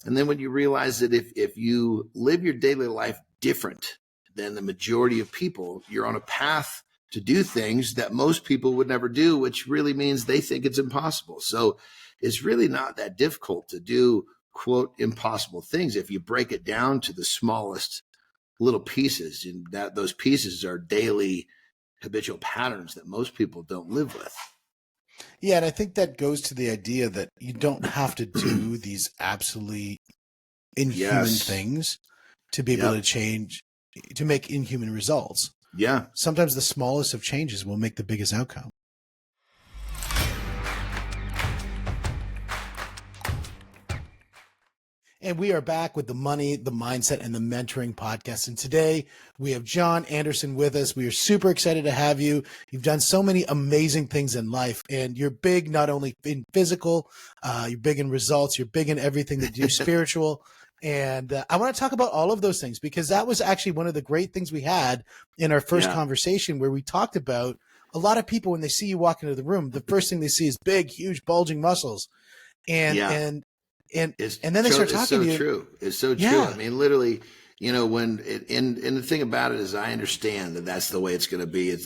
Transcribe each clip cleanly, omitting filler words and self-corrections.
And then when you realize that if you live your daily life different than the majority of people, you're on a path to do things that most people would never do, which really means they think it's impossible. So it's really not that difficult to do, quote, impossible things if you break it down to the smallest little pieces, and that those pieces are daily habitual patterns that most people don't live with. Yeah, and I think that goes to the idea that you don't have to do these absolutely inhuman things to be able to change, to make inhuman results. Yeah. Sometimes the smallest of changes will make the biggest outcome. And we are back with the Money, the Mindset, and the Mentoring podcast. And today we have Jon Anderson with us. We are super excited to have you. You've done so many amazing things in life, and you're big not only in physical, you're big in results, you're big in everything that you do spiritual. And I want to talk about all of those things, because that was actually one of the great things we had in our first conversation, where we talked about a lot of people, when they see you walk into the room, the first thing they see is big, huge, bulging muscles. And then they start talking to you. True. It's so true. I mean, literally, you know, and the thing about it is, I understand that that's the way it's going to be.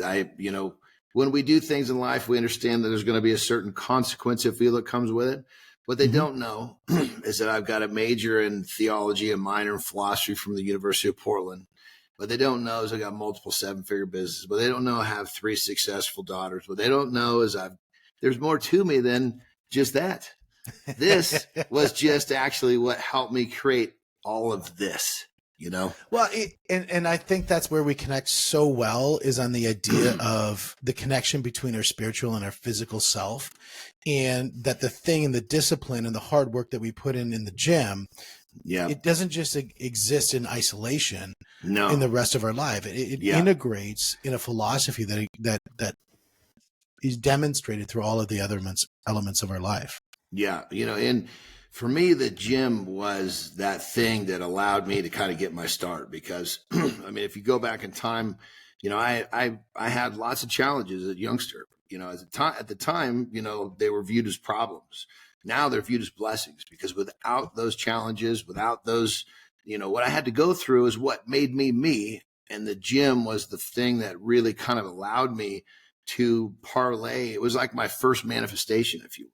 When we do things in life, we understand that there's going to be a certain consequence, if you will, that comes with it. What they don't know is that I've got a major in theology, a minor in philosophy from the University of Portland. What they don't know is I got multiple 7-figure businesses. What they don't know, I have 3 successful daughters. What they don't know is there's more to me than just that. This was just actually what helped me create all of this, you know? Well, and I think that's where we connect so well, is on the idea of the connection between our spiritual and our physical self, and that the thing and the discipline and the hard work that we put in the gym, it doesn't just exist in isolation in the rest of our life. It integrates in a philosophy that is demonstrated through all of the other elements of our life. Yeah. You know, and for me, the gym was that thing that allowed me to kind of get my start, because I mean, if you go back in time, you know, I had lots of challenges as a youngster, you know, at the time, you know, they were viewed as problems. Now they're viewed as blessings, because without those challenges, without those, you know, what I had to go through is what made me me. And the gym was the thing that really kind of allowed me to parlay. It was like my first manifestation, if you will.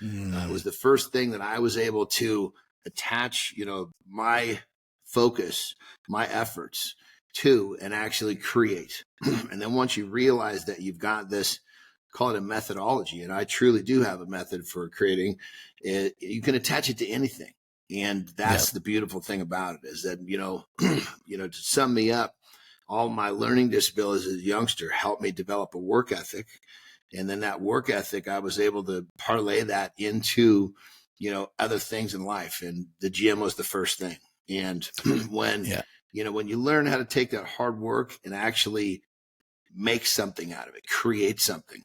It was the first thing that I was able to attach, you know, my focus, my efforts to, and actually create. And then once you realize that you've got this, call it a methodology, and I truly do have a method for creating it, you can attach it to anything. And that's the beautiful thing about it, is that, you know, to sum me up, all my learning disabilities as a youngster helped me develop a work ethic. And then that work ethic, I was able to parlay that into, you know, other things in life. And the gym was the first thing. And when, you know, when you learn how to take that hard work and actually make something out of it, create something,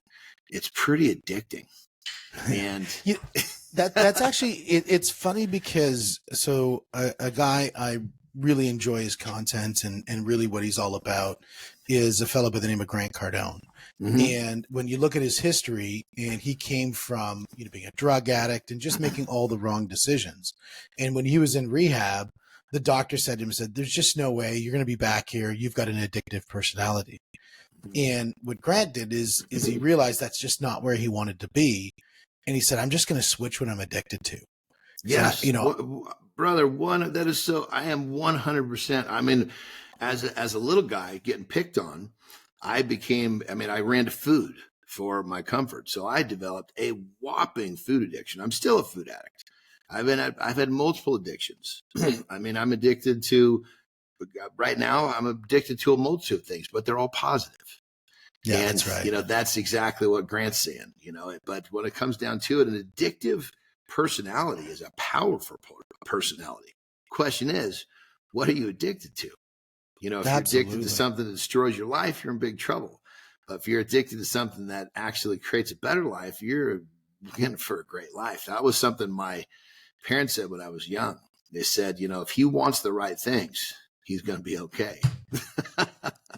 it's pretty addicting. And that's actually, it's funny, because so a guy I really enjoy his content and really what he's all about is a fellow by the name of Grant Cardone. And when you look at his history, and he came from, you know, being a drug addict and just making all the wrong decisions. And when he was in rehab, the doctor said to him, there's just no way you're going to be back here. You've got an addictive personality. And what Grant did is he realized that's just not where he wanted to be. And he said, I'm just going to switch what I'm addicted to. Yes. So, you know, brother, that is so, I am 100%. I mean, as a little guy getting picked on, I ran to food for my comfort. So I developed a whopping food addiction. I'm still a food addict. I've had multiple addictions. I mean, I'm addicted to, right now, I'm addicted to a multitude of things, but they're all positive. Yeah, and, that's right. You know, that's exactly what Grant's saying, you know, but when it comes down to it, an addictive personality is a powerful personality. Question is, what are you addicted to? You know, if you're addicted to something that destroys your life, you're in big trouble. But if you're addicted to something that actually creates a better life, you're in for a great life. That was something my parents said when I was young. They said, you know, if he wants the right things, he's going to be okay.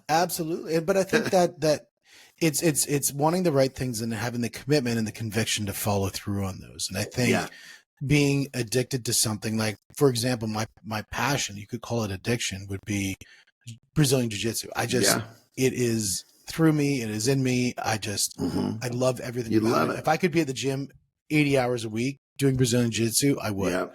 Absolutely. But I think that it's wanting the right things and having the commitment and the conviction to follow through on those. And I think being addicted to something. Like, for example, my passion, you could call it addiction, would be Brazilian Jiu-Jitsu. Yeah. It is through me. It is in me. I love everything You about love it. it. If I could be at the gym 80 hours a week doing Brazilian Jiu-Jitsu, I would. Yeah.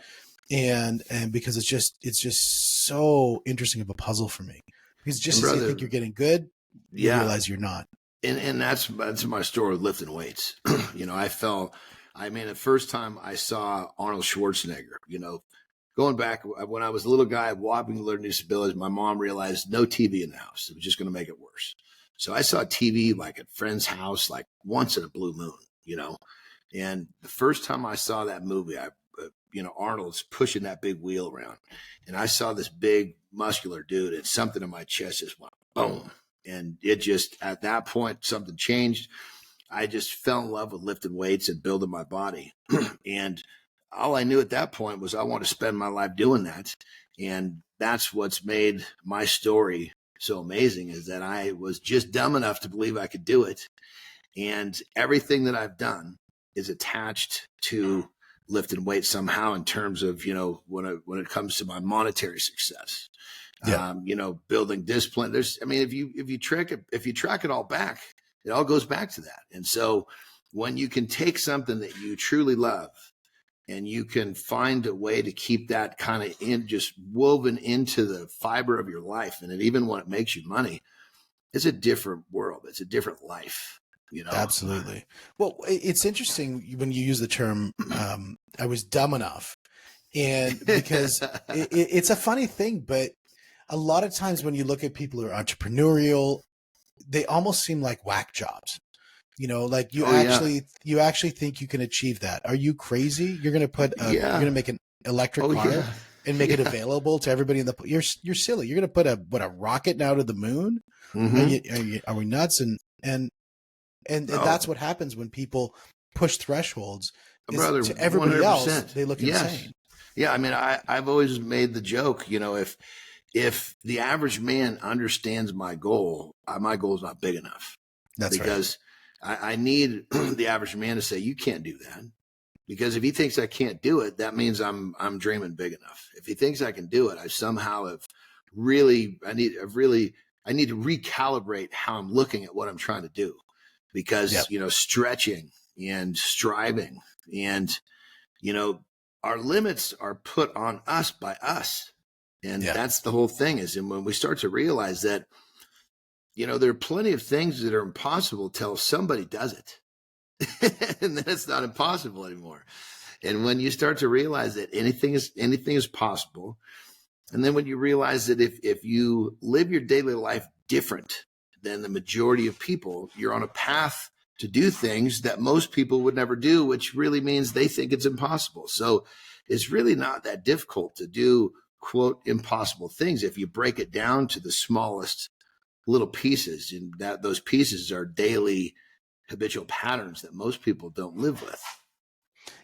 And because it's just so interesting of a puzzle for me, because just And as you brother, think you're getting good, you yeah. realize you're not. And that's my story with lifting weights. The first time I saw Arnold Schwarzenegger, going back when I was a little guy, wobbling, learning disabilities, my mom realized no TV in the house. It was just going to make it worse. So I saw TV like at friend's house, like once in a blue moon. And the first time I saw that movie, Arnold's pushing that big wheel around, and I saw this big muscular dude, and something in my chest just went boom. And it just, at that point, something changed. I just fell in love with lifting weights and building my body. And all I knew at that point was I want to spend my life doing that. And that's what's made my story so amazing, is that I was just dumb enough to believe I could do it. And everything that I've done is attached to lifting weights somehow, in terms of, when it comes to my monetary success. Yeah. Building discipline. If you track it all back, it all goes back to that. And so when you can take something that you truly love and you can find a way to keep that kind of just woven into the fiber of your life, and even when it makes you money, it's a different world. It's a different life. Absolutely. Well, it's interesting when you use the term, I was dumb enough. And because it's a funny thing, but a lot of times when you look at people who are entrepreneurial, they almost seem like whack jobs. Like you actually think you can achieve that. Are you crazy? You're going to you're going to make an electric car and make it available to everybody in the, you're silly. You're going to put a rocket now to the moon. Mm-hmm. Are we nuts? And that's what happens when people push thresholds. Brother, to everybody 100%. else, they look insane. Yeah. I've always made the joke, if the average man understands my goal is not big enough. That's because I need the average man to say, you can't do that. Because if he thinks I can't do it, that means I'm dreaming big enough. If he thinks I can do it, I somehow I need to recalibrate how I'm looking at what I'm trying to do. Because, stretching and striving and, our limits are put on us by us. And that's the whole thing, is, and when we start to realize that, there are plenty of things that are impossible till somebody does it. And then it's not impossible anymore. And when you start to realize that anything is possible, and then when you realize that if you live your daily life different than the majority of people, you're on a path to do things that most people would never do, which really means they think it's impossible. So it's really not that difficult to do, quote, impossible things if you break it down to the smallest little pieces, and that those pieces are daily habitual patterns that most people don't live with.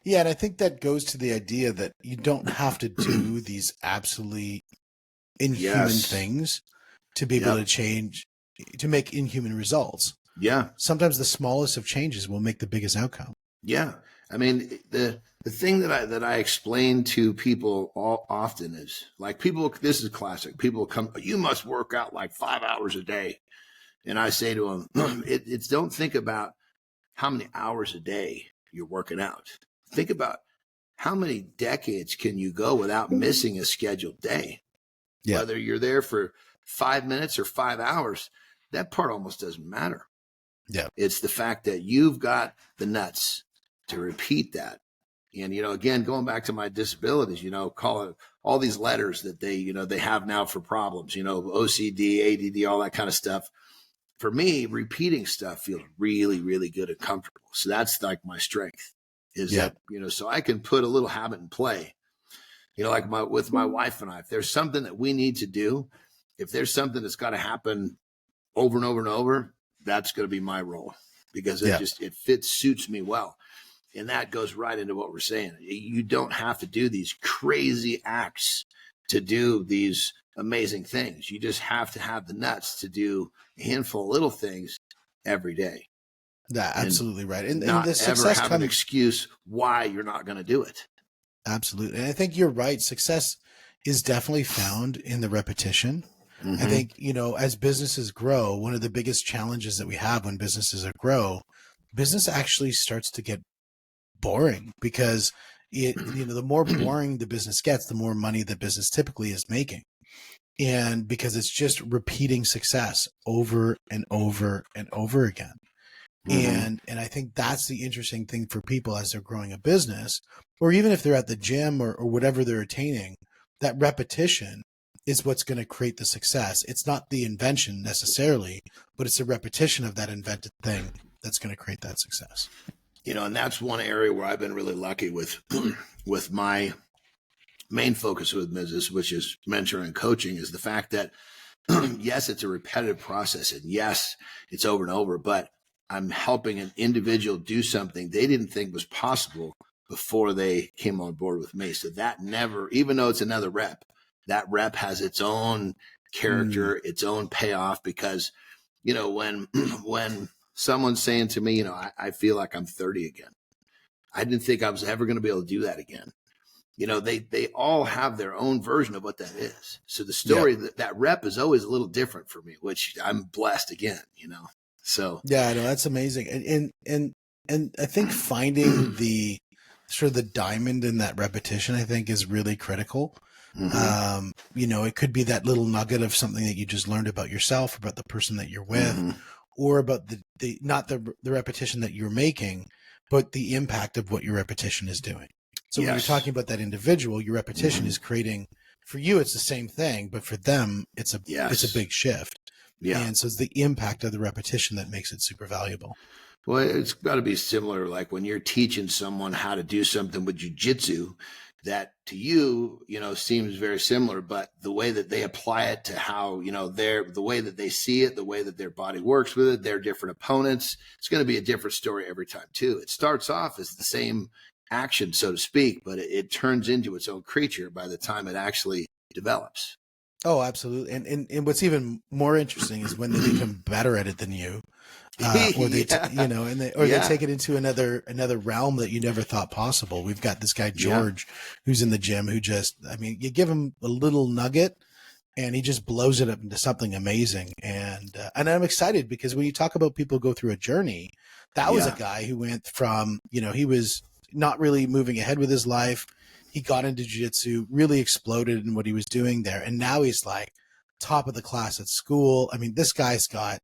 Yeah, and I think that goes to the idea that you don't have to do these absolutely inhuman things to be able to change, to make inhuman results. Yeah. Sometimes the smallest of changes will make the biggest outcome. Yeah. The thing that I explain to people often is, like, this is classic. People come, you must work out like 5 hours a day. And I say to them, it's don't think about how many hours a day you're working out. Think about how many decades can you go without missing a scheduled day. Yeah. Whether you're there for 5 minutes or 5 hours, that part almost doesn't matter. Yeah. It's the fact that you've got the nuts to repeat that. And, again, going back to my disabilities, call it all these letters that they have now for problems, OCD, ADD, all that kind of stuff. For me, repeating stuff feels really, really good and comfortable. So that's like my strength, is that, so I can put a little habit in play, like with my wife and I. If there's something that we need to do, if there's something that's got to happen over and over and over, that's going to be my role, because it suits me well. And that goes right into what we're saying. You don't have to do these crazy acts to do these amazing things. You just have to have the nuts to do a handful of little things every day. Yeah, absolutely right. And not the success ever have an excuse why you're not going to do it. Absolutely. And I think you're right. Success is definitely found in the repetition. I Mm-hmm. think, as businesses grow, one of the biggest challenges that we have when businesses grow, business actually starts to get boring because the more boring the business gets, the more money the business typically is making. And because it's just repeating success over and over and over again. Mm-hmm. And I think that's the interesting thing for people as they're growing a business, or even if they're at the gym or whatever they're attaining, that repetition is what's going to create the success. It's not the invention necessarily, but it's the repetition of that invented thing that's going to create that success. And that's one area where I've been really lucky with with my main focus with business, which is mentoring and coaching, is the fact that yes, it's a repetitive process, and yes, it's over and over, but I'm helping an individual do something they didn't think was possible before they came on board with me. So that never, even though it's another rep, that rep has its own character, its own payoff, because when when someone's saying to me, I feel like I'm 30 again. I didn't think I was ever going to be able to do that again. They all have their own version of what that is. So the Yeah. story that rep is always a little different for me, which I'm blessed again, So Yeah, I know that's amazing. And I think finding the sort of the diamond in that repetition, I think, is really critical. mm-hmm. It could be that little nugget of something that you just learned about yourself, about the person that you're with, Mm-hmm. or about the not the repetition that you're making, but the impact of what your repetition is doing. So when you're Yes. talking about that individual, your repetition Mm-hmm. is creating, for you, it's the same thing, but for them, it's a Yes. big shift. Yeah. And so it's the impact of the repetition that makes it super valuable. Well, it's got to be similar. Like when you're teaching someone how to do something with jujitsu, that to you, seems very similar, but the way that they apply it to how, the way that they see it, the way that their body works with it, their different opponents, it's going to be a different story every time too. It starts off as the same action, so to speak, but it turns into its own creature by the time it actually develops. Oh, absolutely. And what's even more interesting is when they become better at it than you, or they, Yeah. they take it into another realm that you never thought possible. We've got this guy, George, who's in the gym, who you give him a little nugget and he just blows it up into something amazing. And I'm excited because when you talk about people go through a journey, that was a guy who went from, he was not really moving ahead with his life. He got into jiu-jitsu, really exploded in what he was doing there. And now he's like top of the class at school. I mean, this guy's got,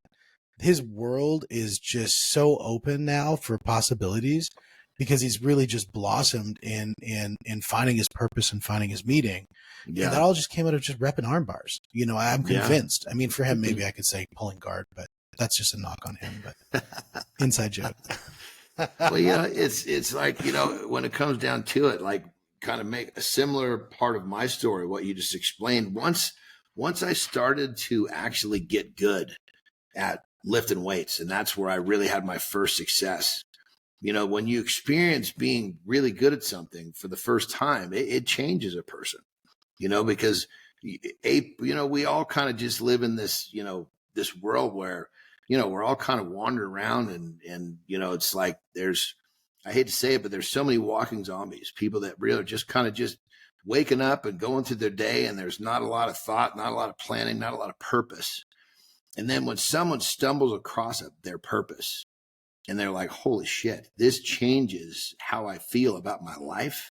his world is just so open now for possibilities because he's really just blossomed in finding his purpose and finding his meaning. Yeah. And that all just came out of just repping arm bars. I'm convinced. I mean, for him, maybe I could say pulling guard, but that's just a knock on him, but inside joke. Well, it's like, when it comes down to it, like kind of make a similar part of my story, what you just explained. Once I started to actually get good at lifting weights, and that's where I really had my first success. When you experience being really good at something for the first time, it changes a person, because we all kind of just live in this, this world where, we're all kind of wandering around and, it's like I hate to say it, but there's so many walking zombies, people that really are just kind of just waking up and going through their day. And there's not a lot of thought, not a lot of planning, not a lot of purpose. And then when someone stumbles across their purpose and they're like, holy shit, this changes how I feel about my life.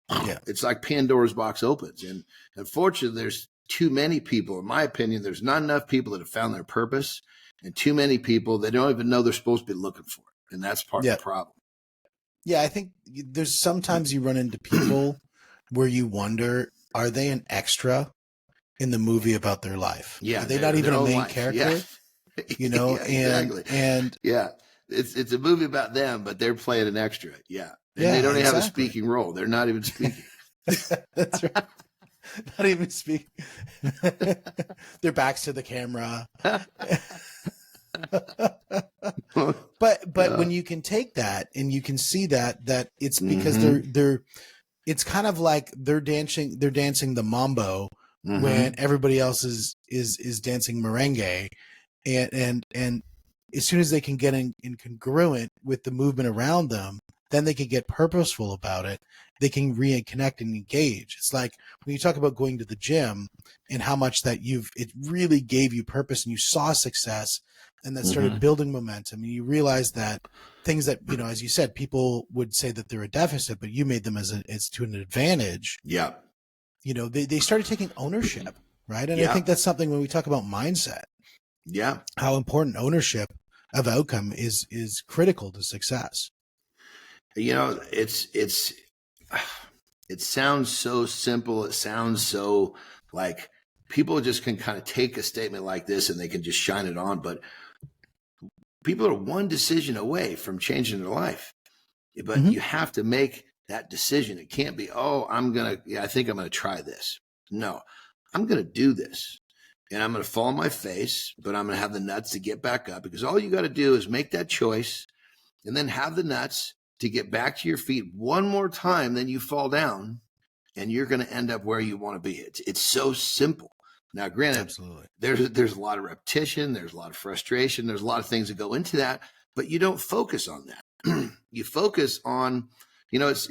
Yeah. It's like Pandora's box opens. And unfortunately, there's too many people, in my opinion, there's not enough people that have found their purpose, and too many people that don't even know they're supposed to be looking for it. And that's part of the problem. Yeah, I think there's sometimes you run into people where you wonder, are they an extra in the movie about their life? Yeah. Are they not even a main character? Yeah. Exactly. And yeah, it's a movie about them, but they're playing an extra. Yeah. And yeah, they don't even have a exactly. speaking role. They're not even speaking. That's right. Not even speaking. Their backs to the camera. But when you can take that and you can see that it's because they're it's kind of like they're dancing the mambo when everybody else is dancing merengue, and as soon as they can get in congruent with the movement around them, then they can get purposeful about it. They can reconnect and engage. It's like when you talk about going to the gym and how much that it really gave you purpose and you saw success and that started building momentum. And you realize that things that, as you said, people would say that they're a deficit, but you made them as to an advantage. Yeah. They started taking ownership, right? And I think that's something when we talk about mindset, how important ownership of outcome is critical to success. It sounds so simple. It sounds so like people just can kind of take a statement like this and they can just shine it on. But people are one decision away from changing their life. But you have to make that decision. It can't be, I think I'm going to try this. No, I'm going to do this. And I'm going to fall on my face, but I'm going to have the nuts to get back up, because all you got to do is make that choice and then have the nuts to get back to your feet one more time. Then you fall down and you're going to end up where you want to be. It's so simple. Now, granted, absolutely, there's a lot of repetition. There's a lot of frustration. There's a lot of things that go into that, but you don't focus on that. You focus on, it's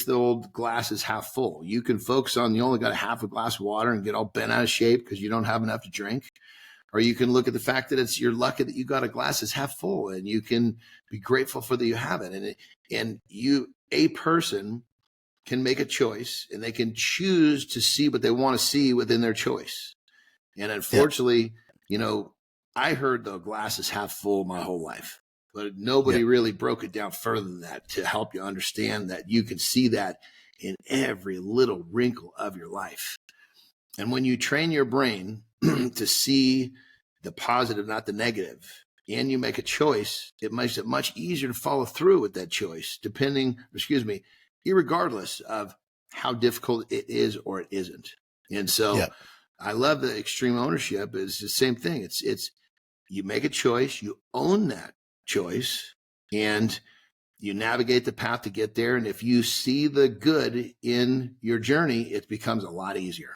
the old glass is half full. You can focus on, you only got a half a glass of water and get all bent out of shape because you don't have enough to drink. Or you can look at the fact that you're lucky that you got a glass that's half full, and you can be grateful for that you have it. And a person can make a choice, and they can choose to see what they want to see within their choice. And unfortunately, I heard the glass is half full my whole life, but nobody really broke it down further than that to help you understand that you can see that in every little wrinkle of your life. And when you train your brain to see the positive, not the negative, and you make a choice, it makes it much easier to follow through with that choice, irregardless of how difficult it is or it isn't. And so I love the extreme ownership. Is the same thing. It's you make a choice, you own that choice, and you navigate the path to get there. And if you see the good in your journey, it becomes a lot easier.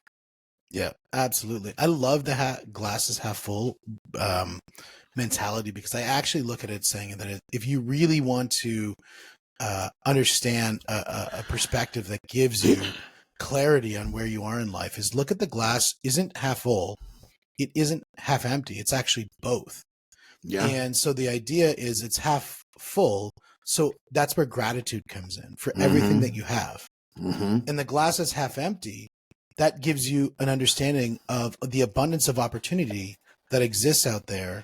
Yeah, absolutely. I love the glass is half full mentality, because I actually look at it saying that if you really want to understand a perspective that gives you clarity on where you are in life, is look at the glass isn't half full, it isn't half empty, it's actually both. Yeah. And so the idea is it's half full, so that's where gratitude comes in for everything that you have. And the glass is half empty, that gives you an understanding of the abundance of opportunity that exists out there,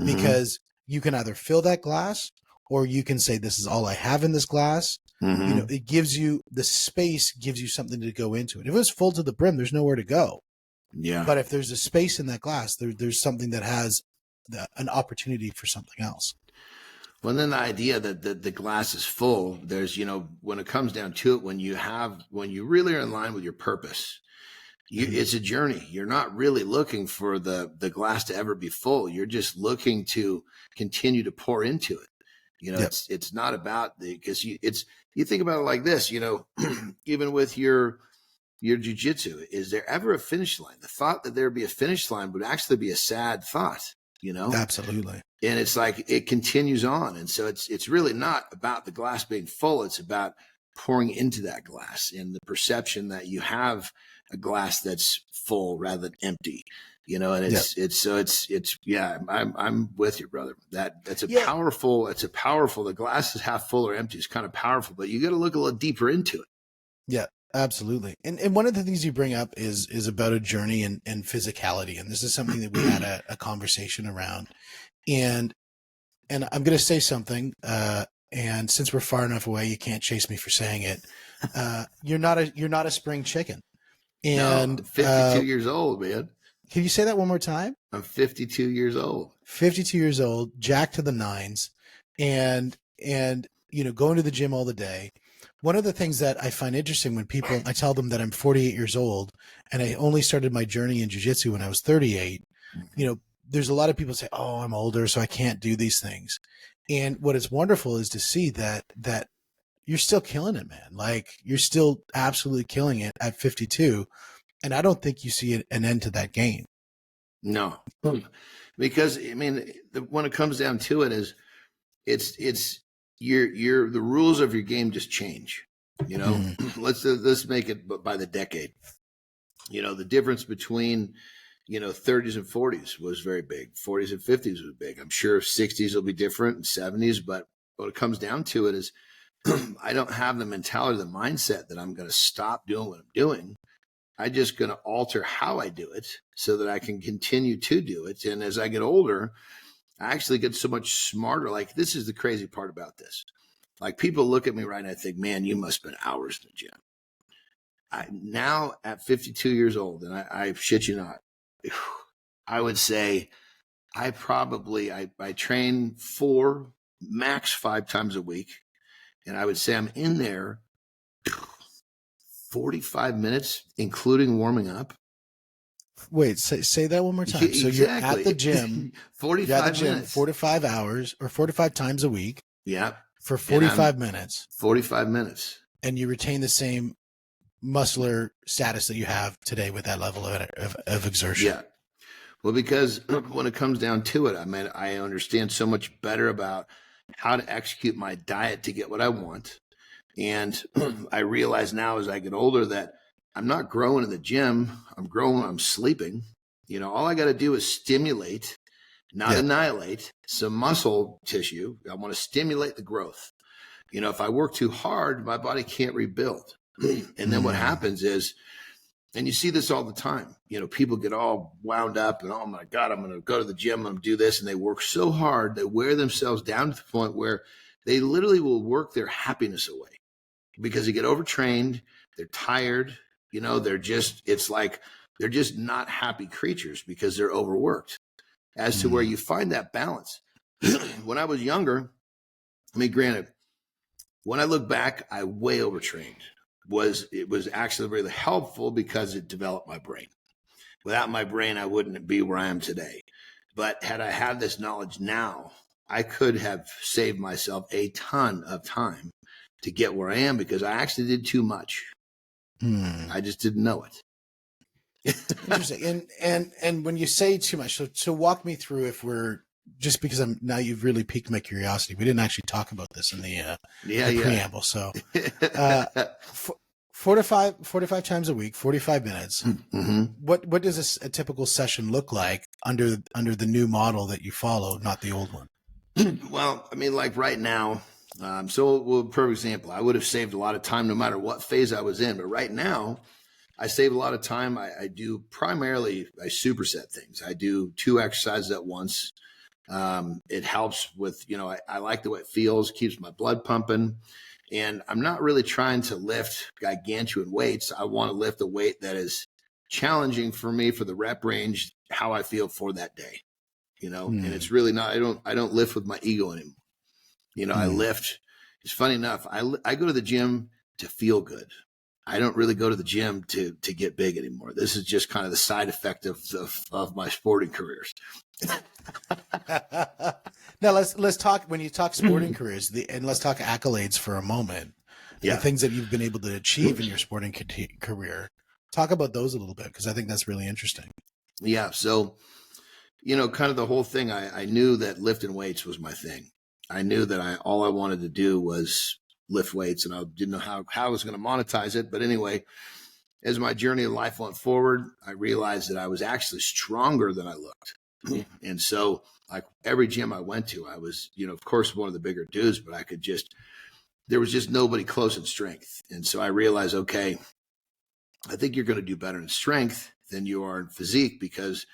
because you can either fill that glass, or you can say, this is all I have in this glass. It gives you the space, gives you something to go into it. If it was full to the brim, there's nowhere to go. Yeah. But if there's a space in that glass, there's something that has an opportunity for something else. Well, then the idea that the glass is full, there's, when it comes down to it, when you really are in line with your purpose, it's a journey. You're not really looking for the glass to ever be full. You're just looking to continue to pour into it. It's not about because you think about it like this, even with your jiu-jitsu, is there ever a finish line? The thought that there'd be a finish line would actually be a sad thought, Absolutely. And it's like, it continues on. And so it's really not about the glass being full. It's about pouring into that glass and the perception that you have a glass that's full rather than empty, and I'm with you, brother. That's a powerful, the glass is half full or empty is kind of powerful, but you got to look a little deeper into it. Yeah, absolutely. And one of the things you bring up is about a journey and physicality. And this is something that we had a conversation around, and I'm going to say something, and since we're far enough away, you can't chase me for saying it. You're not a spring chicken. And no, I'm 52 years old, man. Can you say that one more time? I'm 52 years old. 52 years old, jacked to the nines, and going to the gym all the day. One of the things that I find interesting when I tell them that I'm 48 years old and I only started my journey in jiu-jitsu when I was 38, there's a lot of people say, oh, I'm older, so I can't do these things. And what is wonderful is to see that you're still killing it, man. Like, you're still absolutely killing it at 52. And I don't think you see an end to that game. No, because when it comes down to it, it's the rules of your game just change. You know, let's make it by the decade. You know, the difference between, you know, 30s and 40s was very big. 40s and 50s was big. I'm sure 60s will be different and 70s, but what it comes down to it is I don't have the mentality, the mindset that I'm going to stop doing what I'm doing. I'm just going to alter how I do it so that I can continue to do it. And as I get older, I actually get so much smarter. Like, this is the crazy part about this. Like, people look at me right and I think, man, you must spend hours in the gym. Now at 52 years old, and I shit you not, I would say I train 4, max 5 times a week. And I would say I'm in there 45 minutes, including warming up. Wait, say that one more time. Exactly. So you're at the gym 45 minutes. 4 to 5 hours or 4 to 5 times a week. Yeah. For 45 minutes. 45 minutes. And you retain the same muscular status that you have today with that level of exertion. Yeah. Well, because when it comes down to it, I mean, I understand so much better about how to execute my diet to get what I want. And I realize now as I get older that I'm not growing in the gym. I'm growing when I'm sleeping. You know, all I got to do is stimulate, not annihilate some muscle tissue. I want to stimulate the growth. You know, if I work too hard, my body can't rebuild. And then what happens is, and you see this all the time, you know, people get all wound up and, oh my God, I'm going to go to the gym, I'm going to do this. And they work so hard, they wear themselves down to the point where they literally will work their happiness away because they get overtrained. They're tired. You know, it's like, they're just not happy creatures because they're overworked. As to where you find that balance. When I was younger, I mean, granted, when I look back, I way overtrained. It was actually really helpful because it developed my brain. Without my brain, I wouldn't be where I am today. But had I had this knowledge now, I could have saved myself a ton of time to get where I am because I actually did too much. I just didn't know it. Interesting. And when you say too much, so walk me through, if we're, just because now you've really piqued my curiosity. We didn't actually talk about this in the preamble. So 4 to 5 times a week, 45 minutes. What does a typical session look like under the new model that you follow, not the old one? Well, I mean, like right now, for example, I would have saved a lot of time no matter what phase I was in. But right now, I save a lot of time. I do primarily, I superset things. I do 2 exercises at once. It helps with, you know, I like the way it feels, keeps my blood pumping. And I'm not really trying to lift gargantuan weights. I want to lift a weight that is challenging for me for the rep range, how I feel for that day, you know, and it's really not, I don't lift with my ego anymore. You know, I lift. It's funny enough. I go to the gym to feel good. I don't really go to the gym to get big anymore. This is just kind of the side effect of my sporting careers. Now let's talk, when you talk sporting careers, and let's talk accolades for a moment. The things that you've been able to achieve in your sporting career. Talk about those a little bit, because I think that's really interesting. Yeah. So, you know, kind of the whole thing, I knew that lifting weights was my thing. I knew that all I wanted to do was lift weights, and I didn't know how I was going to monetize it. But anyway, as my journey of life went forward, I realized that I was actually stronger than I looked. And so, like, every gym I went to, I was, you know, of course, one of the bigger dudes, but there was just nobody close in strength. And so I realized, okay, I think you're going to do better in strength than you are in physique, because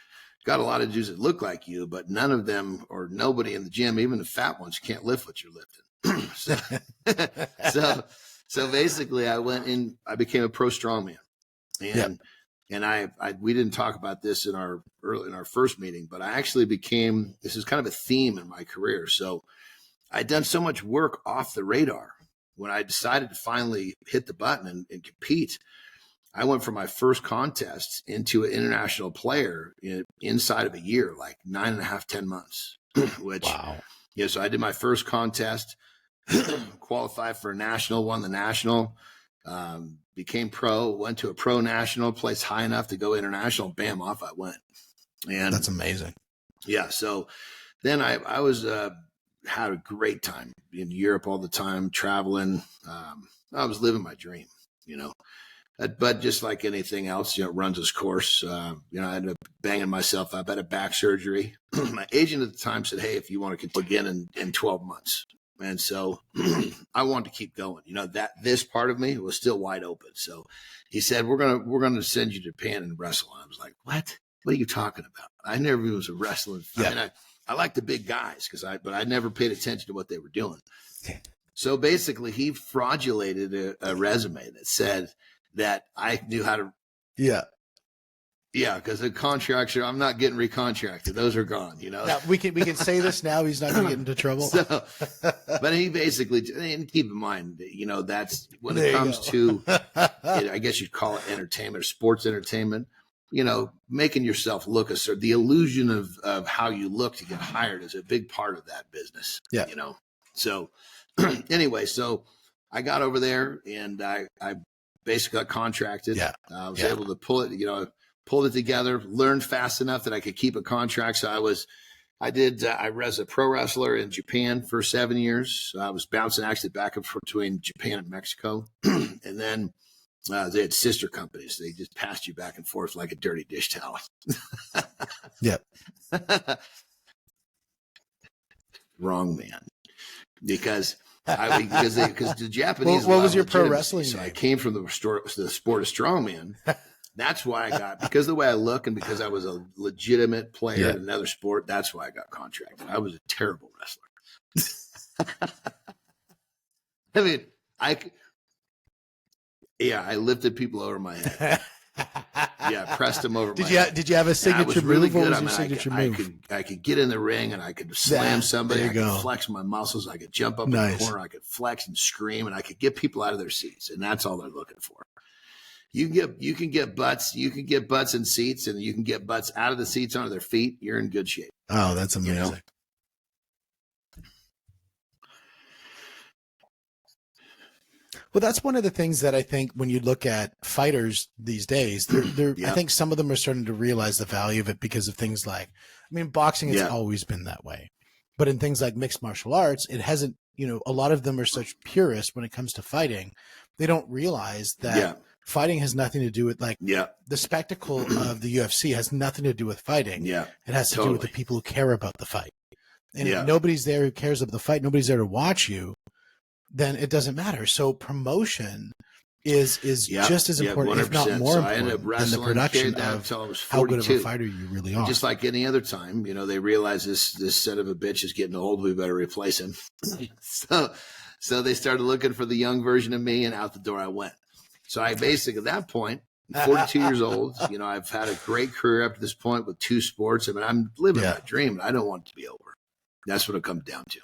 got a lot of dudes that look like you, but none of them, or nobody in the gym, even the fat ones, can't lift what you're lifting. so basically I became a pro strongman. And we didn't talk about this in our first meeting, but I actually this is kind of a theme in my career. So I'd done so much work off the radar. When I decided to finally hit the button and compete, I went from my first contest into an international player inside of a year, like 9.5, 10 months, which, wow. Yeah. So I did my first contest, qualified for a national, won the national, became pro, went to a pro national, placed high enough to go international. Bam, off I went. And that's amazing. Yeah. So then I was, had a great time in Europe all the time, traveling. I was living my dream, you know. But just like anything else, you know, it runs its course. I ended up banging myself up. I had a back surgery. My agent at the time said, "Hey, if you want to continue again in 12 months." And so I wanted to keep going. You know, that this part of me was still wide open. So he said, we're gonna send you to Japan and wrestle. And I was like, what? What are you talking about? I never was a wrestler. Yeah. I mean, I like the big guys but I never paid attention to what they were doing. So basically he fraudulated a resume that said that I knew how to. Yeah. Yeah, because the contracts I'm not getting recontracted. Those are gone, you know. Now, we can say this now. He's not going to get into trouble. So, but he basically, and keep in mind, you know, that's when it comes to, I guess you'd call it entertainment or sports entertainment, you know, making yourself look a certain, the illusion of how you look to get hired is a big part of that business. Yeah. You know, so anyway, so I got over there and I basically got contracted. Yeah. I was able to pull it, you know, pulled it together, learned fast enough that I could keep a contract. So I was a pro wrestler in Japan for 7 years. I was bouncing actually back and forth between Japan and Mexico. And then they had sister companies. They just passed you back and forth like a dirty dish towel. Yep. Wrong, man. Because the Japanese. What was your pro wrestling So name? I came from the sport of strongman. That's why I got, because of the way I look and because I was a legitimate player in another sport, that's why I got contracted. I was a terrible wrestler. I mean, I lifted people over my head. Yeah, pressed them over my head. Did you have a signature really move? What good. was your signature move? I could get in the ring and I could slam somebody. I could flex my muscles. I could jump up in the corner. I could flex and scream, and I could get people out of their seats. And that's all they're looking for. You can get butts in seats, and you can get butts out of the seats onto their feet. You're in good shape. Oh, that's amazing. You know? Well, that's one of the things that I think when you look at fighters these days, I think some of them are starting to realize the value of it because of things like, I mean, boxing has always been that way, but in things like mixed martial arts, it hasn't, you know, a lot of them are such purists when it comes to fighting. They don't realize that fighting has nothing to do with the spectacle of the UFC has nothing to do with fighting. Yeah. It has to do with the people who care about the fight. And if nobody's there who cares about the fight, nobody's there to watch you, then it doesn't matter. So promotion is just as important, 100%. If not more important, than the production of how good of a fighter you really are. Just like any other time, you know, they realize this son of a bitch is getting old. We better replace him. So they started looking for the young version of me, and out the door I went. So I basically, at that point, I'm 42 years old. You know, I've had a great career up to this point with 2 sports. I mean, I'm living my dream, and I don't want it to be over. That's what it comes down to.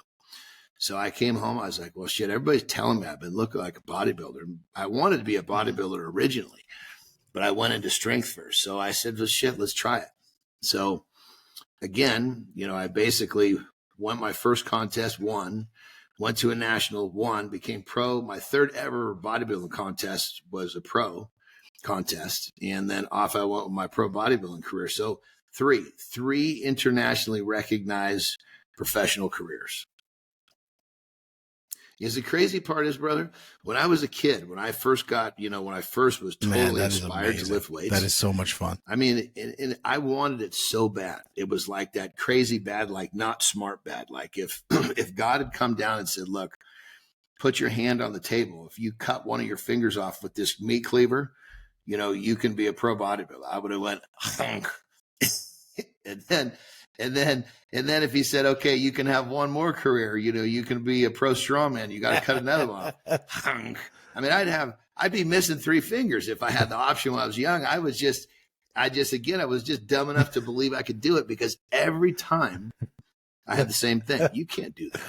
So I came home. I was like, well, shit, everybody's telling me I've been looking like a bodybuilder. I wanted to be a bodybuilder originally, but I went into strength first. So I said, well, shit, let's try it. So again, you know, I basically won my first contest, won, went to a national, won, became pro. My 3rd ever bodybuilding contest was a pro contest. And then off I went with my pro bodybuilding career. So three internationally recognized professional careers. Is the crazy part is, brother, when I was a kid, when I first was totally inspired to lift weights. That is so much fun. I mean, and I wanted it so bad. It was like that crazy bad, like not smart bad. Like if God had come down and said, look, put your hand on the table. If you cut one of your fingers off with this meat cleaver, you know, you can be a pro bodybuilder. I would have went, and then if he said, okay, you can have one more career, you know, you can be a pro strongman, you got to cut another one off. I mean, I'd be missing 3 fingers if I had the option when I was young. I was just dumb enough to believe I could do it because every time I had the same thing. You can't do that.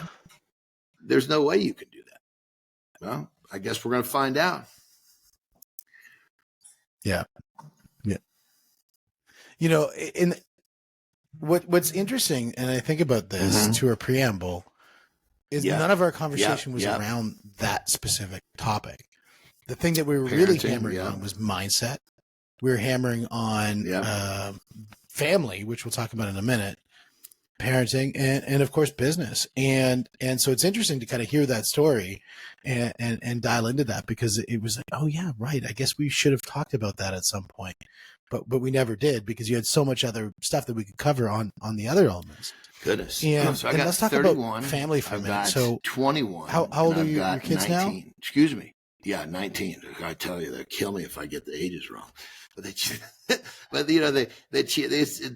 There's no way you can do that. Well, I guess we're going to find out. Yeah. Yeah. You know, what's interesting, and I think about this to a preamble, is none of our conversation was around that specific topic. The thing that we were really hammering on was mindset. We were hammering on family, which we'll talk about in a minute. parenting, and of course business. And so it's interesting to kind of hear that story and dial into that, because it was like, oh yeah, right. I guess we should have talked about that at some point, but we never did, because you had so much other stuff that we could cover on the other elements. Goodness. And, So I got let's talk 31. about family for a I've minute. got So 21. how old and are I've your got kids 19. now? Excuse me. Yeah, 19. I tell you, they'll kill me if I get the ages wrong. But but you know,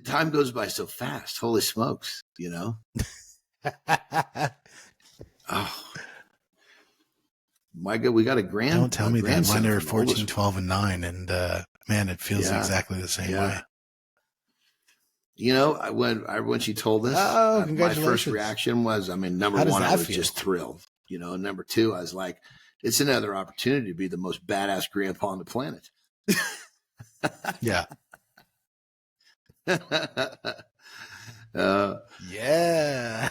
time goes by so fast. Holy smokes, you know? Oh, my God, we got a Don't tell me that. Mine are from the oldest 14, 12, and 9. And man, it feels Yeah. exactly the same Yeah. way. You know, when she told us, Oh, my congratulations. first reaction was, I mean, number How does one, I that was feel? just thrilled. You know, and number two, I was like, it's another opportunity to be the most badass grandpa on the planet. Yeah. Yeah.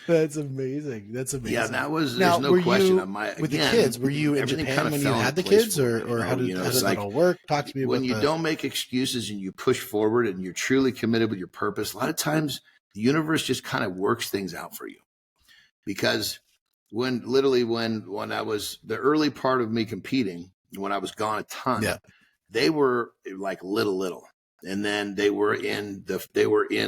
That's amazing. That's amazing. Yeah, that was. Now, There's no were question you, on my. with the Again, kids, were you in everything Japan kind of when you fell had into the place kids, for me, or how did it's that like all work? Talk to me when about you that. don't make excuses and you push forward and you're truly committed with your purpose. A lot of times, the universe just kind of works things out for you. Because when I was the early part of me competing, when I was gone a ton, Yeah. they were like little, and then they were in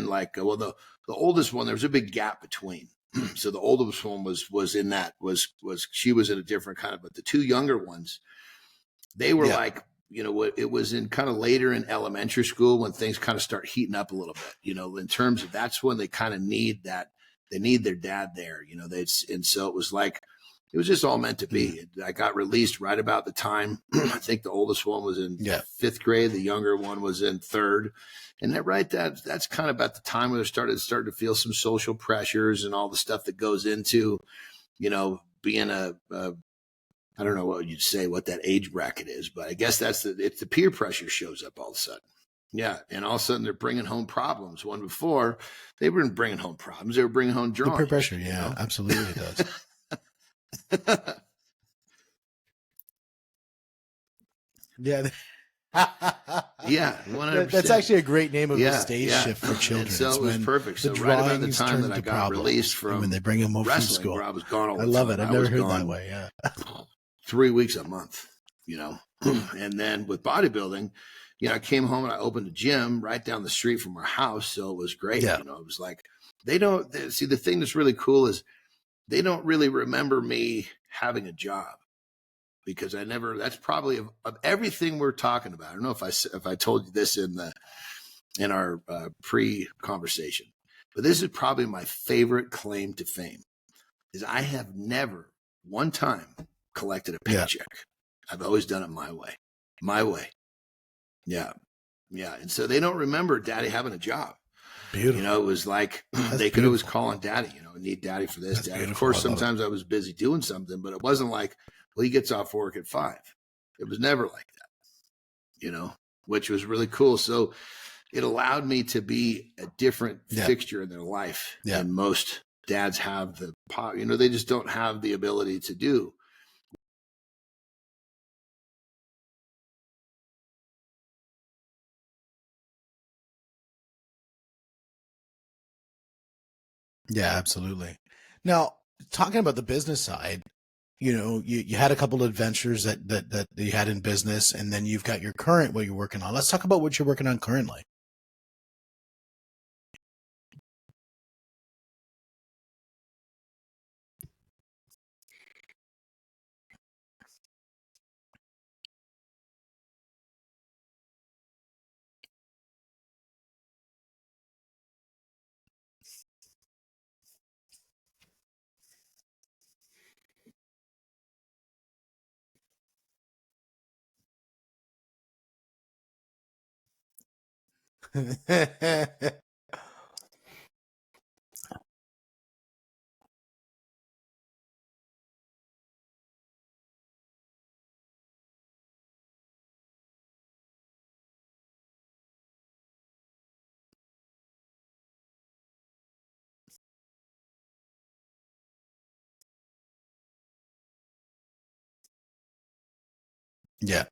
like, well, the oldest one, there was a big gap between. So the oldest one was in that was she was in a different kind of, but the two younger ones, they were Yeah. like, you know, it was in kind of later in elementary school when things kind of start heating up a little bit, you know, in terms of that's when they kind of need that, they need their dad there, you know, and so it was like, it was just all meant to be. I got released right about the time. I think the oldest one was in fifth grade. The younger one was in third. And that's kind of about the time where I started to feel some social pressures and all the stuff that goes into, you know, being I don't know what you'd say, what that age bracket is, but I guess it's the peer pressure shows up all of a sudden. Yeah. And all of a sudden they're bringing home problems. When before they weren't bringing home problems. They were bringing home drawings. The peer pressure. Yeah, you know? absolutely it does. Yeah. Yeah, 100%. That's actually a great name of a stage shift for children. And so it was perfect. So right about the time that I got released from when they bring them home wrestling, from school, where I was gone all the I love time. it. I've never heard that way. Yeah, 3 weeks a month, you know. And then with bodybuilding, you know, I came home and I opened a gym right down the street from our house, so it was great. Yeah. You know, it was like see the thing that's really cool is they don't really remember me having a job. Because that's probably of everything we're talking about. I don't know if I told you this in our pre-conversation, but this is probably my favorite claim to fame is I have never one time collected a paycheck. Yeah. I've always done it my way. Yeah. Yeah. And so they don't remember daddy having a job. Beautiful. You know, it was like they could always call on daddy, you know, need daddy for this, daddy. Of course, sometimes I was busy doing something, but it wasn't like, well, he gets off work at 5. It was never like that, you know, which was really cool. So it allowed me to be a different fixture in their life than most dads have they just don't have the ability to do. Yeah, absolutely. Now, talking about the business side, you know, you had a couple of adventures that you had in business, and then you've got your current, what you're working on. Let's talk about what you're working on currently. Yeah.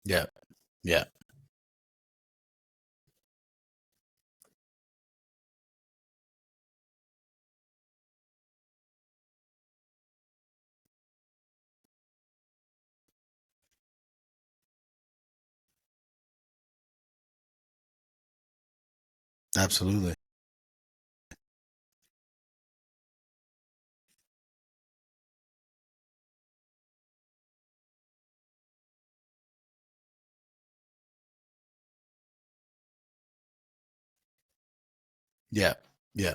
Yeah. Yeah. Absolutely. Yeah. Yeah.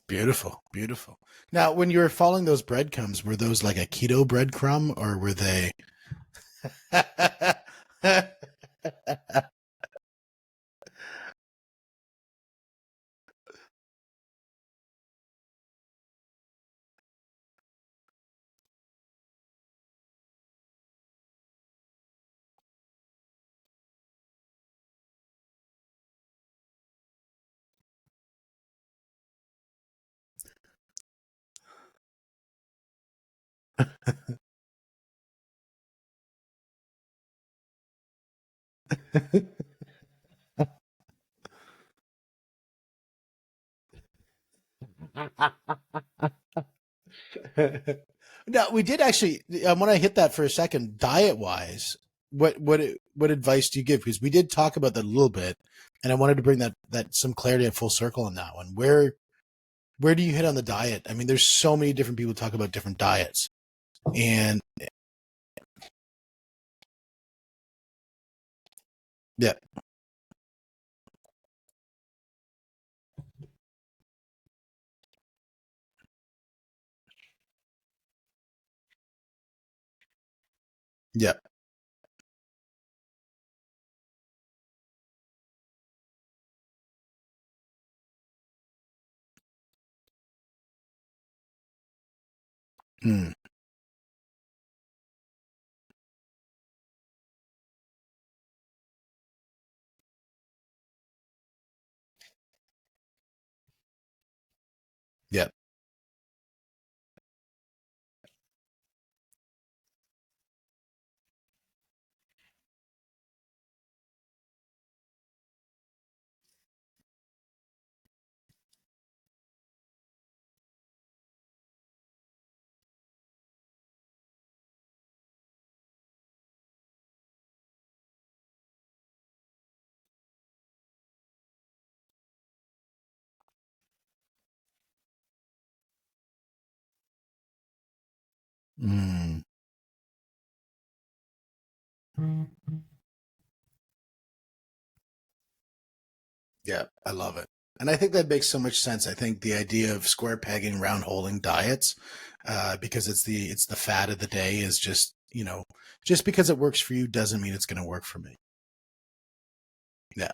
Beautiful. Beautiful. Now, when you were following those breadcrumbs, were those like a keto breadcrumb or were they? No, we did actually. I want to hit that for a second. Diet wise, what advice do you give? Because we did talk about that a little bit, and I wanted to bring that some clarity and full circle on that one. Where do you hit on the diet? I mean, there's so many different people talk about different diets, and yeah, yeah, mm, yeah, mm, yeah. I love it, and I think that makes so much sense. I think the idea of square pegging, round holding diets, because it's the fad of the day, is just just because it works for you doesn't mean it's going to work for me. Yeah,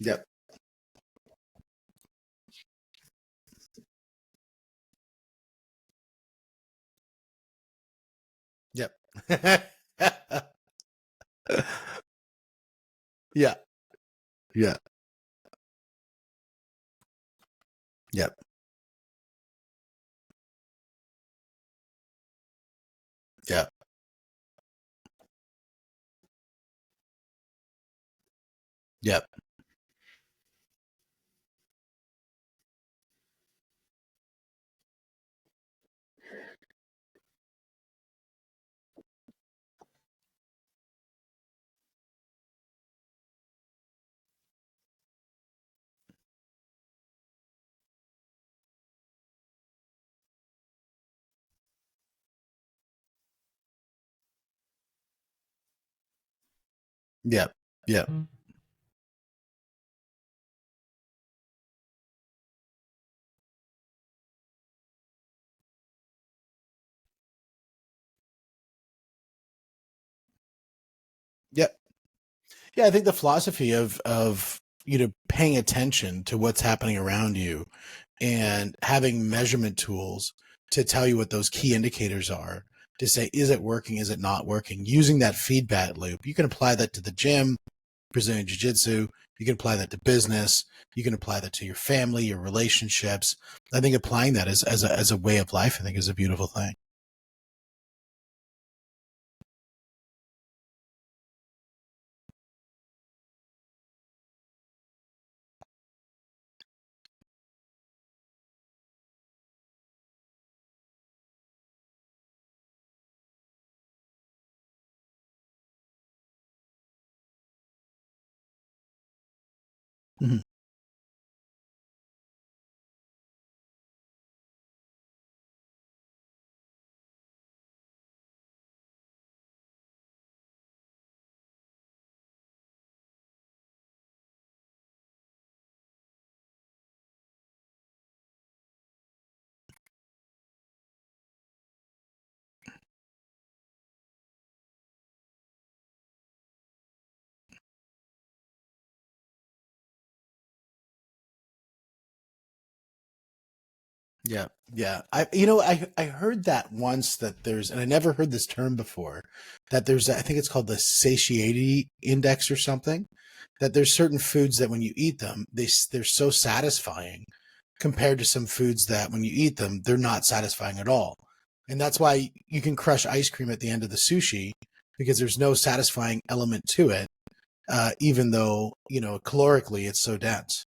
yep, yep, yeah, yeah, yep, yep, yep, yep, yep. Yeah, I think the philosophy of paying attention to what's happening around you and having measurement tools to tell you what those key indicators are, to say, is it working, is it not working? Using that feedback loop, you can apply that to the gym, Brazilian Jiu-Jitsu. You can apply that to business. You can apply that to your family, your relationships. I think applying that as a way of life, I think, is a beautiful thing. Mhm. Yeah, yeah. I heard that once, that there's, and I never heard this term before, that there's, I think it's called the satiety index or something, that there's certain foods that when you eat them, they're so satisfying compared to some foods that when you eat them, they're not satisfying at all. And that's why you can crush ice cream at the end of the sushi, because there's no satisfying element to it, even though, calorically it's so dense.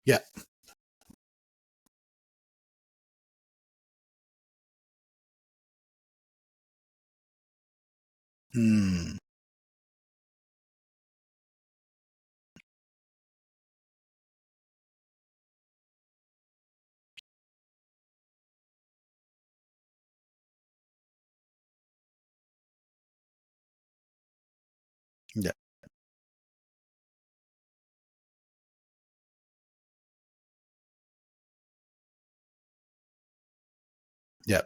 Yeah. Mm. Yeah. Yeah.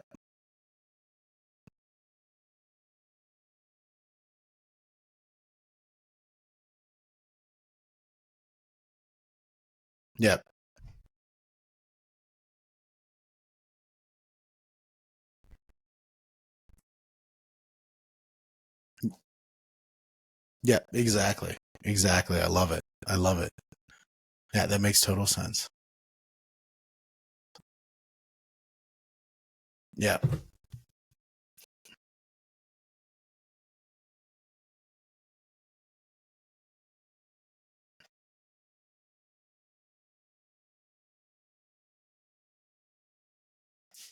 Yeah. Yeah. Exactly. Exactly. I love it. I love it. Yeah, that makes total sense. Yeah.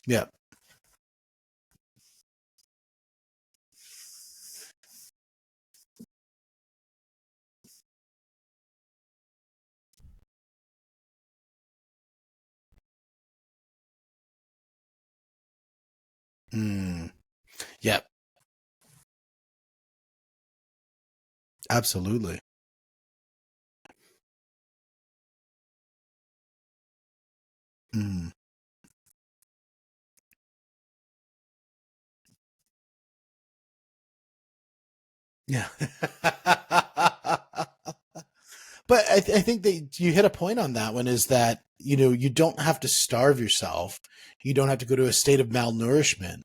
Yeah. Mm. Yeah. Absolutely. Mm. Yeah. But I think that you hit a point on that one, is that, you don't have to starve yourself. You don't have to go to a state of malnourishment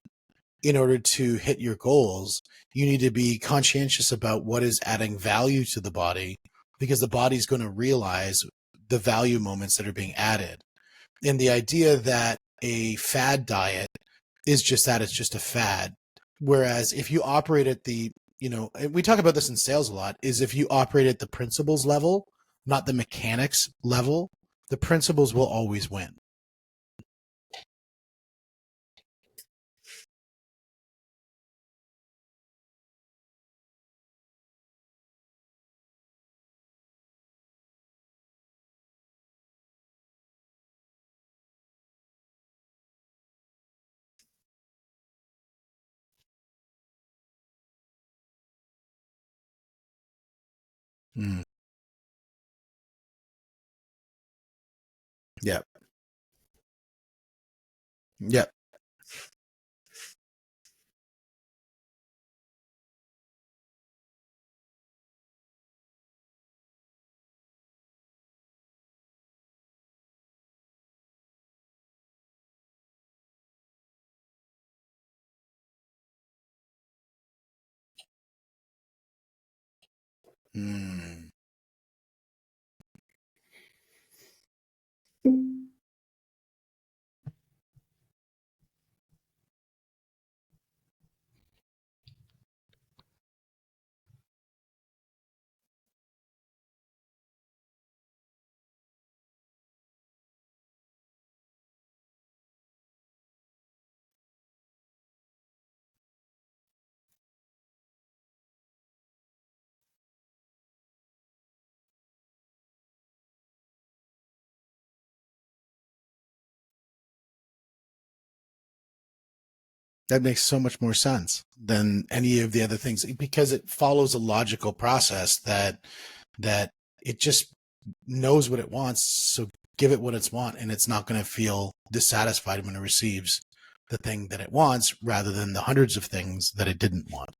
in order to hit your goals. You need to be conscientious about what is adding value to the body, because the body's going to realize the value moments that are being added. And the idea that a fad diet is just that, it's just a fad. Whereas if you operate at the, and we talk about this in sales a lot, is if you operate at the principles level, not the mechanics level, the principles will always win. Mm. Yep. Yep. Mm. That makes so much more sense than any of the other things because it follows a logical process that it just knows what it wants. So give it what it's want, and it's not going to feel dissatisfied when it receives the thing that it wants rather than the hundreds of things that it didn't want.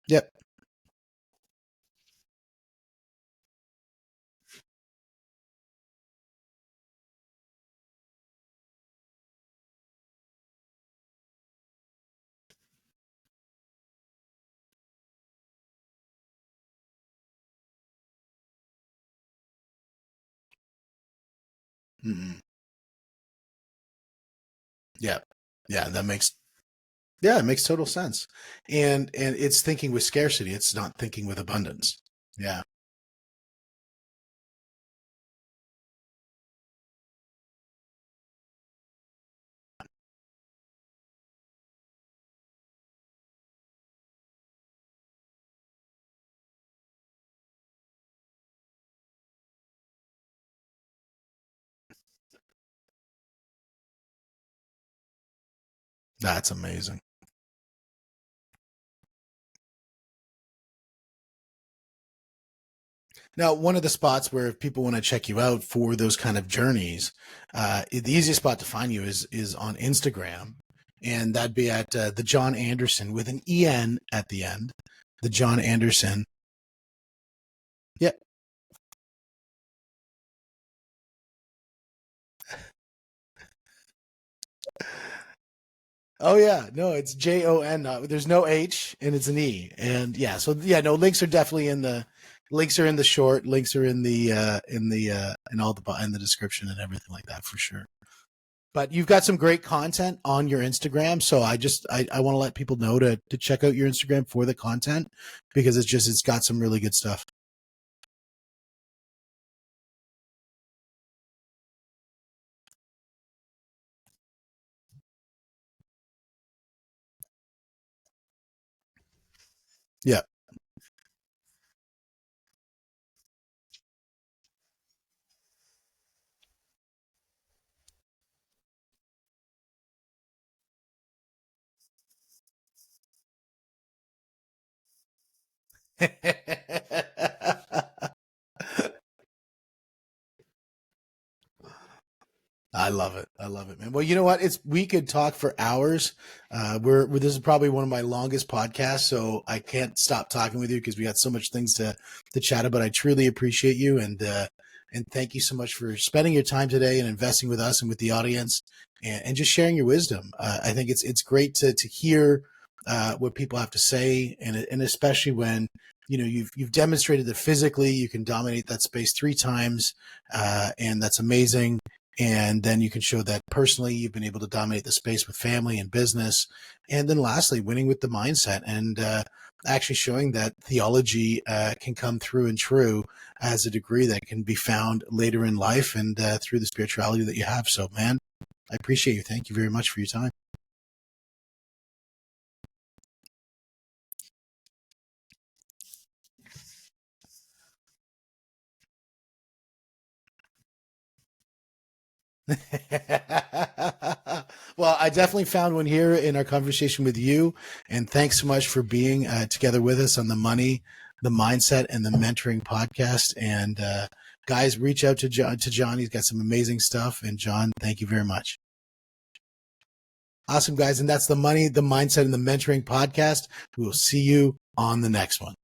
Yep. Mm-hmm. Yeah. Yeah. It makes total sense. And it's thinking with scarcity. It's not thinking with abundance. Yeah. That's amazing. Now, one of the spots where if people want to check you out for those kind of journeys, the easiest spot to find you is on Instagram, and that'd be at the Jon Anderson with an en at the end. The Jon Anderson. Yeah. Oh yeah. No, it's Jon. There's no H and it's an E. And yeah. So yeah. No, links are definitely in the links are in the short. Links are in the in all the in the description and everything like that for sure. But you've got some great content on your Instagram. So I want to let people know to check out your Instagram for the content because it's got some really good stuff. Yeah. I love it. I love it, man. Well, you know what? We could talk for hours. This is probably one of my longest podcasts, so I can't stop talking with you because we got so much things to chat about. I truly appreciate you and thank you so much for spending your time today and investing with us and with the audience and just sharing your wisdom. I think it's great to hear what people have to say and especially when you've demonstrated that physically you can dominate that space 3 times and that's amazing. And then you can show that personally you've been able to dominate the space with family and business. And then lastly, winning with the mindset and actually showing that theology can come through and true as a degree that can be found later in life and through the spirituality that you have. So, man, I appreciate you. Thank you very much for your time. Well, I definitely found one here in our conversation with you. And thanks so much for being together with us on the money, the mindset, and the mentoring podcast. And guys, reach out to Jon. He's got some amazing stuff. And Jon, thank you very much. Awesome, guys. And that's the money, the mindset, and the mentoring podcast. We will see you on the next one.